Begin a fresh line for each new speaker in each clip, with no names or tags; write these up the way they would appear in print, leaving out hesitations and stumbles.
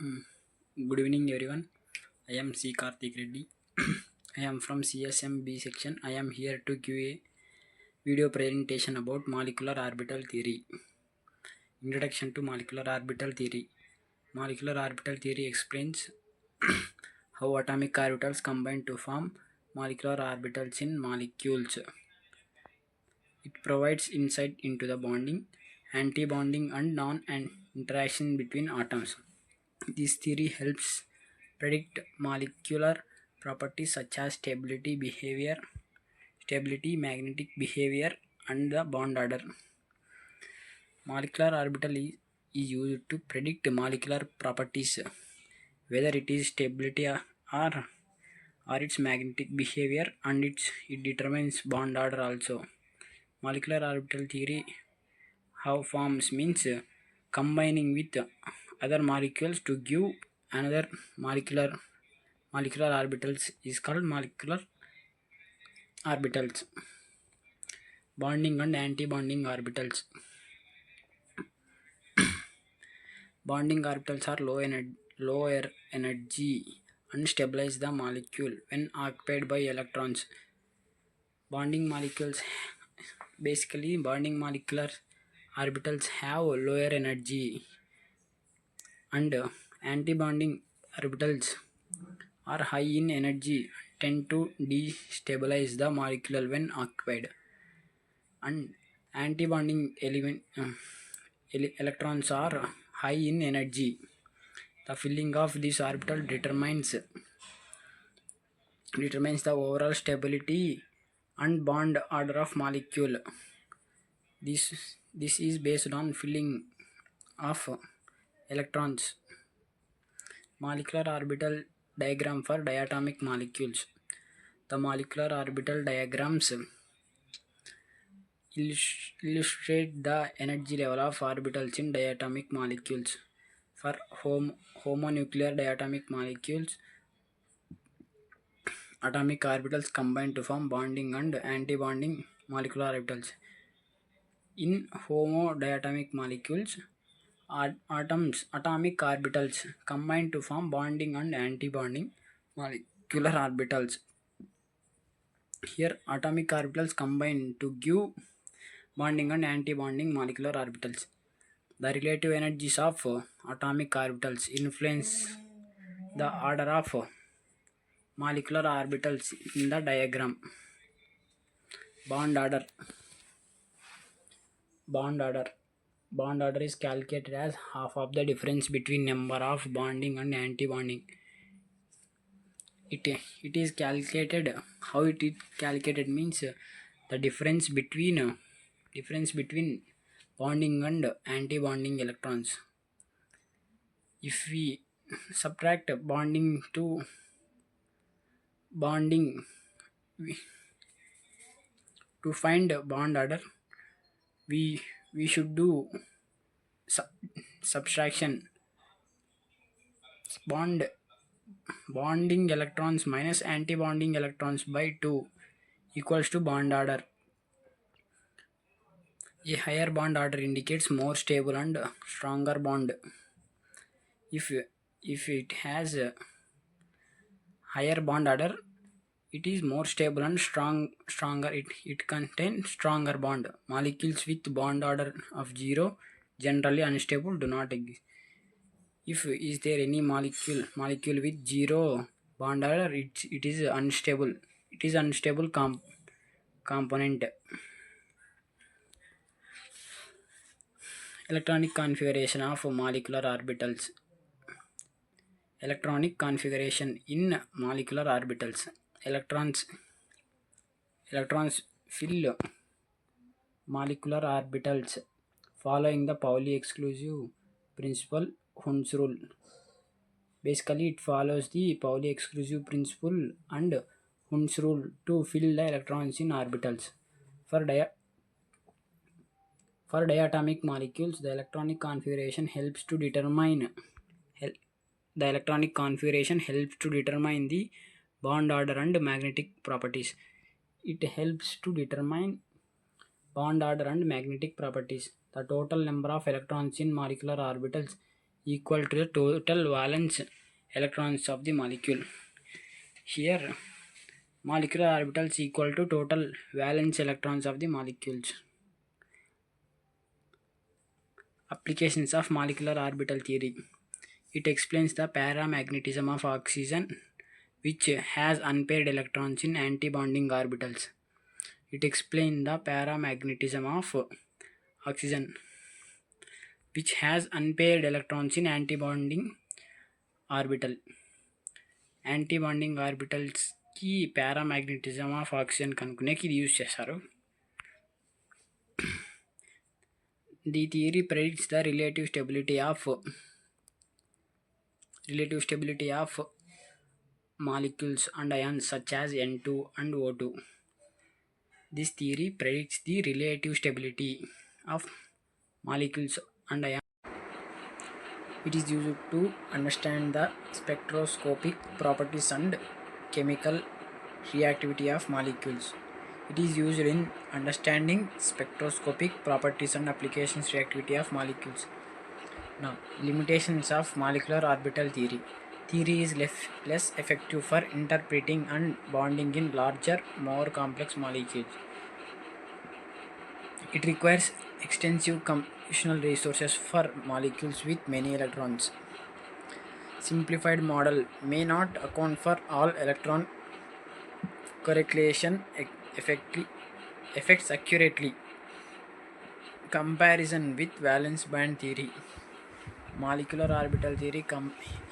Mm, Good evening, everyone. I am C. Karthik Reddy. I am from CSMB section. I am here to give a video presentation about molecular orbital theory. Introduction to molecular orbital theory. Molecular orbital theory explains how atomic orbitals combine to form molecular orbitals in molecules. It provides insight into the bonding, anti-bonding, and non-interaction between atoms. This theory helps predict molecular properties such as stability, magnetic behavior, and the bond order. Molecular orbital is used to predict molecular properties, whether it is stability or its magnetic behavior, and it determines bond order also. Molecular orbital theory how forms means combining with other molecules to give another molecular orbitals is called molecular orbitals. Bonding and anti-bonding orbitals. Bonding orbitals are lower energy and stabilize the molecule when occupied by electrons. Bonding molecules bonding molecular orbitals have lower energy, and anti-bonding orbitals are high in energy, tend to destabilize the molecule when occupied. And anti-bonding electrons are high in energy. The filling of this orbital determines the overall stability and bond order of molecule. This is based on filling of electrons. Molecular orbital diagram for diatomic molecules. The molecular orbital diagrams illustrate the energy level of orbitals in diatomic molecules. For homonuclear diatomic molecules, atomic orbitals combine to form bonding and anti-bonding molecular orbitals. In homodiatomic molecules, atomic orbitals combine to form bonding and anti-bonding molecular orbitals. Here, atomic orbitals combine to give bonding and anti-bonding molecular orbitals. The relative energies of atomic orbitals influence the order of molecular orbitals in the diagram. Bond order. Bond order. Bond order is calculated as half of the difference between number of bonding and anti-bonding. It is calculated. How it is calculated means the difference between bonding and anti-bonding electrons. If we subtract bonding to find bond order, we should do subtraction. Bonding electrons minus anti-bonding electrons by 2 equals to bond order. A higher bond order indicates more stable and stronger bond. If it has a higher bond order, it is more stable and stronger. It contains stronger bond. Molecules with bond order of 0 generally unstable, do not exist. If is there any molecule with 0 bond order, it is unstable. It is unstable component. Electronic configuration of molecular orbitals. Electronic configuration in molecular orbitals. Electrons fill molecular orbitals following the Pauli exclusive principle, Hund's rule. Basically, it follows the Pauli exclusive principle and Hund's rule to fill the electrons in orbitals. For diatomic molecules, the electronic configuration helps to determine the bond order and magnetic properties. It helps to determine bond order and magnetic properties. The total number of electrons in molecular orbitals equal to the total valence electrons of the molecule. Here, molecular orbitals equal to total valence electrons of the molecules. Applications of molecular orbital theory. It explains the paramagnetism of oxygen, which has unpaired electrons in antibonding orbitals. It explains the paramagnetism of oxygen, which has unpaired electrons in antibonding orbital. Antibonding ఆర్బిటల్స్కి paramagnetism of oxygen కనుక్కునేకి ఇది use చేస్తారు. The theory predicts the relative stability of molecules and ions such as N2 and O2. This theory predicts the relative stability of molecules and ions. It is used to understand the spectroscopic properties and chemical reactivity of molecules. It is used in understanding spectroscopic properties and applications reactivity of molecules. Now, limitations of molecular orbital theory. Theory is less effective for interpreting and bonding in larger, more complex molecules. It requires extensive computational resources for molecules with many electrons. Simplified model may not account for all electron correlation effects accurately. Comparison with valence band theory. Molecular orbital theory.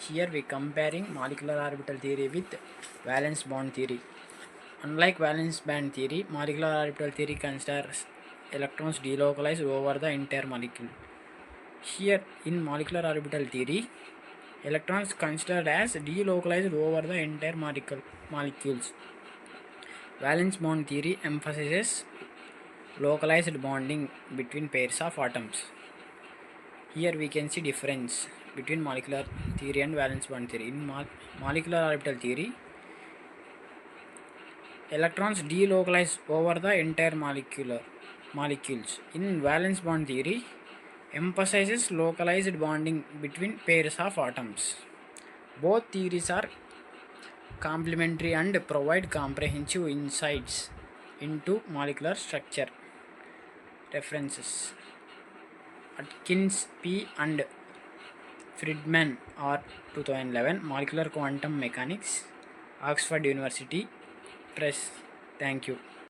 Here we comparing molecular orbital theory with valence bond theory. Unlike valence band theory, molecular orbital theory considers electrons delocalized over the entire molecule. Here in molecular orbital theory, electrons considered as delocalized over the entire molecules. Valence bond theory emphasizes localized bonding between pairs of atoms. Here we can see difference between molecular theory and valence bond theory. In molecular orbital theory, electrons delocalize over the entire molecules. In valence bond theory, emphasizes localized bonding between pairs of atoms. Both theories are complementary and provide comprehensive insights into molecular structure. References: Atkins P. and Friedman R. 2011, Molecular Quantum Mechanics, Oxford University Press. Thank you.